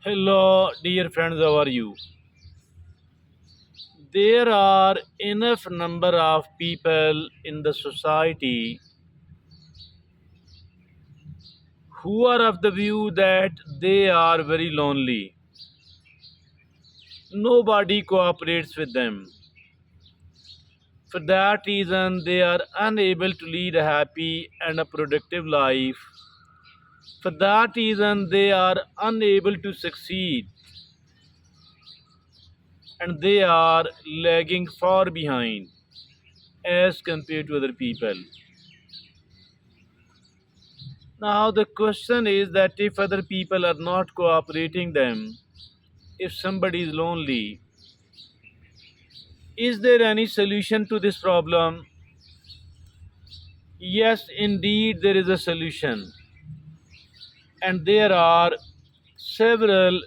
Hello, dear friends, how are you? There are enough number of people in the society who are of the view that they are very lonely. Nobody cooperates with them. For that reason, they are unable to lead a happy and a productive life. For that reason, they are unable to succeed and they are lagging far behind as compared to other people. Now the question is that if other people are not cooperating them, if somebody is lonely, is there any solution to this problem? Yes, indeed there is a solution. And there are several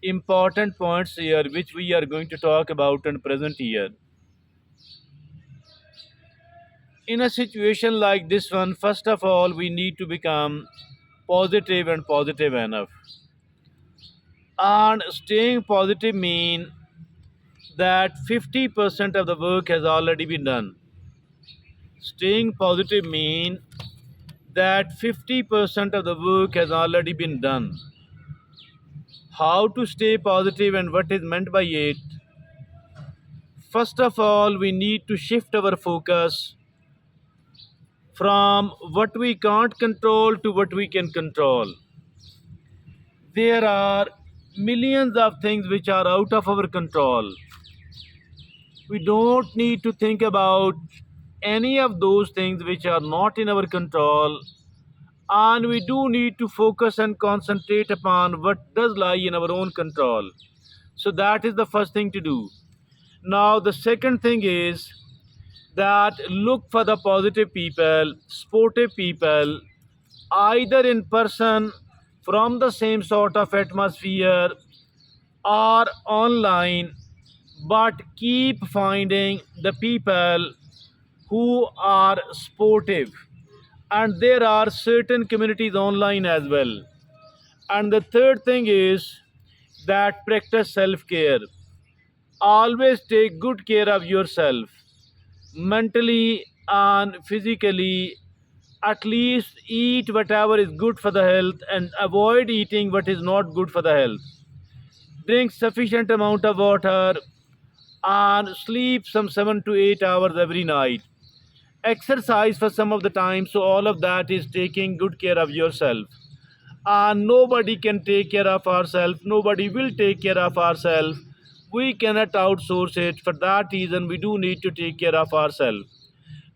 important points here which we are going to talk about and present here. In a situation like this one, first of all, we need to become positive and positive enough. And staying positive means that 50% of the work has already been done. Staying positive means that 50% of the work has already been done. How to stay positive and what is meant by it? First of all, we need to shift our focus from what we can't control to what we can control. There are millions of things which are out of our control. We don't need to think about any of those things which are not in our control, and we do need to focus and concentrate upon what does lie in our own control. So that is the first thing to do. Now the second thing is that look for the positive people, sportive people, either in person from the same sort of atmosphere or online, but keep finding the people who are sportive. And there are certain communities online as well. And the third thing is that practice self care. Always take good care of yourself, mentally and physically. At least eat whatever is good for the health and avoid eating what is not good for the health. Drink sufficient amount of water and sleep some 7 to 8 hours every night. Exercise for some of the time. So all of that is taking good care of yourself. And nobody can take care of ourselves, nobody will take care of ourselves. We cannot outsource it. For that reason, we do need to take care of ourselves.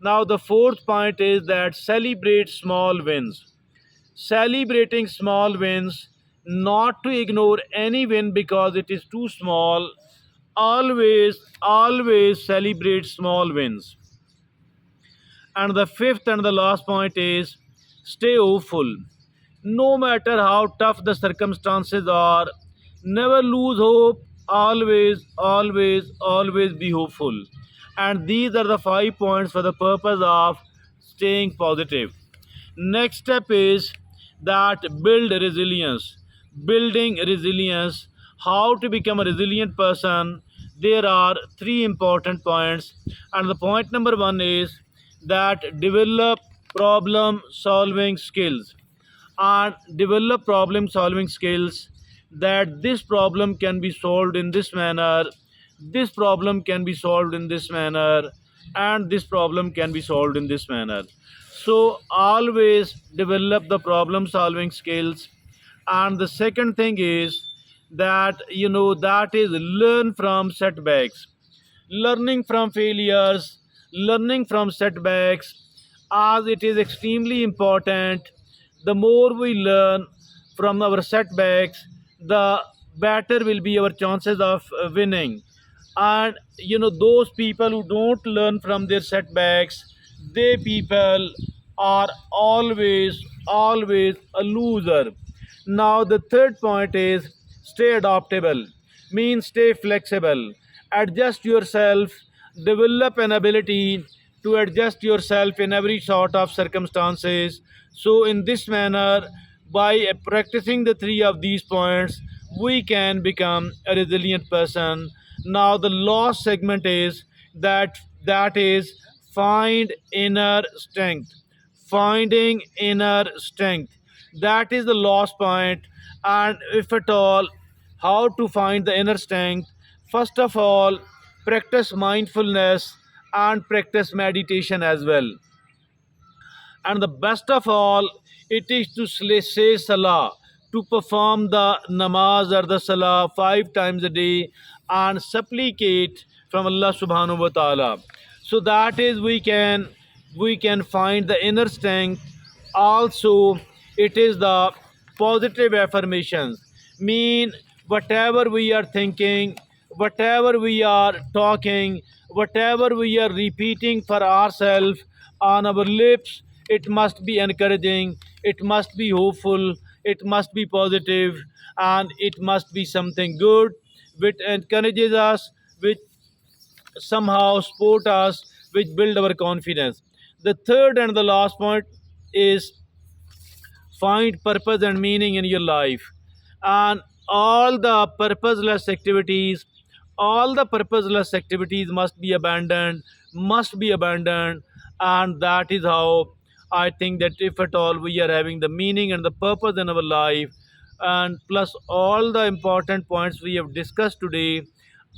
Now the fourth point is that celebrate small wins. Celebrating small wins, not to ignore any win because it is too small. Always celebrate small wins. And the fifth and the last point is stay hopeful. No matter how tough the circumstances are, never lose hope. Always be hopeful. And these are the 5 points for the purpose of staying positive. Next step is that build resilience. Building resilience. How to become a resilient person? There are three important points, and the point number one is that develop problem solving skills. And develop problem solving skills, that this problem can be solved in this manner, this problem can be solved in this manner, and this problem can be solved in this manner. So always develop the problem solving skills. And the second thing is that that is learn from setbacks, learning from failures, learning from setbacks, as it is extremely important. The more we learn from our setbacks, the better will be our chances of winning. And those people who don't learn from their setbacks, they people are always a loser. Now the third point is stay adaptable, means stay flexible, adjust yourself, develop an ability to adjust yourself in every sort of circumstances. So in this manner, By practicing the three of these points, we can become a resilient person. Now, the last segment is that is find inner strength. Finding inner strength. That is the last point. And if at all, how to find the inner strength? First of all, practice mindfulness and practice meditation as well. And the best of all, it is to say salah, to perform the namaz or the salah 5 times a day and supplicate from Allah subhanahu wa ta'ala. So that is we can find the inner strength. Also, it is the positive affirmations. Mean whatever we are thinking, whatever we are talking, whatever we are repeating for ourselves on our lips, it must be encouraging, it must be hopeful, it must be positive, and it must be something good which encourages us, which somehow support us, which build our confidence. The third and the last point is find purpose and meaning in your life. And all the purposeless activities must be abandoned. And that is how I think that if at all we are having the meaning and the purpose in our life, and plus all the important points we have discussed today,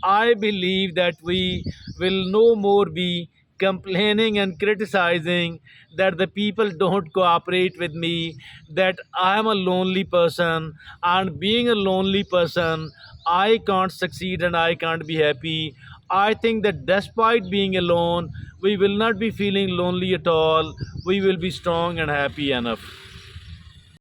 I believe that we will no more be complaining and criticizing that the people don't cooperate with me, that I am a lonely person, and being a lonely person, I can't succeed and I can't be happy. I think that despite being alone, we will not be feeling lonely at all. We will be strong and happy enough.